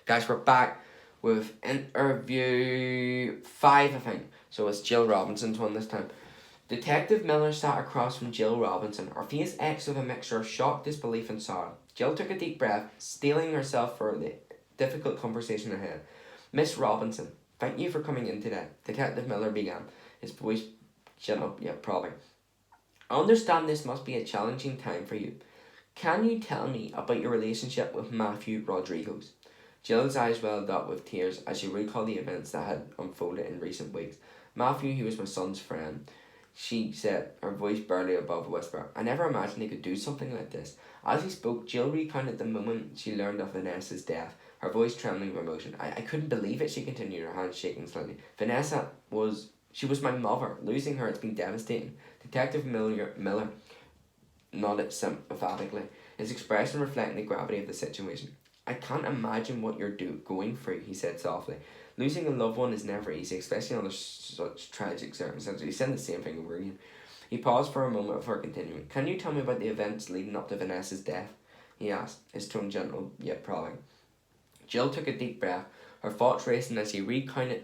Guys, we're back with interview 5, I think. So it's Jill Robinson's one this time. Detective Miller sat across from Jill Robinson, her face etched with a mixture of shock, disbelief, and sorrow. Jill took a deep breath, steeling herself for the difficult conversation ahead. Miss Robinson, thank you for coming in today, Detective Miller began, his voice gentle yet probing. I understand this must be a challenging time for you. Can you tell me about your relationship with Matthew Rodriguez? Jill's eyes welled up with tears as she recalled the events that had unfolded in recent weeks. Matthew, he was my son's friend, she said, her voice barely above a whisper. I never imagined he could do something like this. As he spoke, Jill recounted the moment she learned of Vanessa's death, her voice trembling with emotion. I couldn't believe it, she continued, her hands shaking slightly. She was my mother. Losing her, it's been devastating. Detective Miller nodded sympathetically, his expression reflecting the gravity of the situation. I can't imagine what you're going through, he said softly. Losing a loved one is never easy, especially under such tragic circumstances. He said the same thing over again. He paused for a moment before continuing. Can you tell me about the events leading up to Vanessa's death? He asked, his tone gentle yet probing. Jill took a deep breath, her thoughts racing as he recounted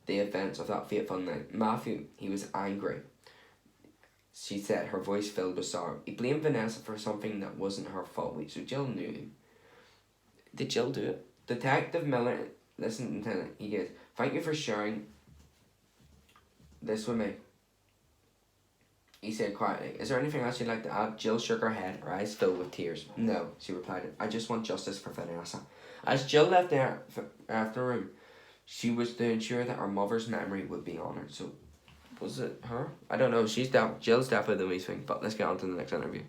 the events of that fateful night. Matthew, he was angry, she said, her voice filled with sorrow. He blamed Vanessa for something that wasn't her fault. So Jill knew. Did Jill do it? Detective Miller listened intently. He goes, thank you for sharing this with me, he said quietly. Is there anything else you'd like to add? Jill shook her head, her eyes filled with tears. No, she replied. I just want justice for Vanessa. As Jill left the after room, she was to ensure that her mother's memory would be honoured. So, was it her? I don't know. Jill's definitely the least thing, but let's get on to the next interview.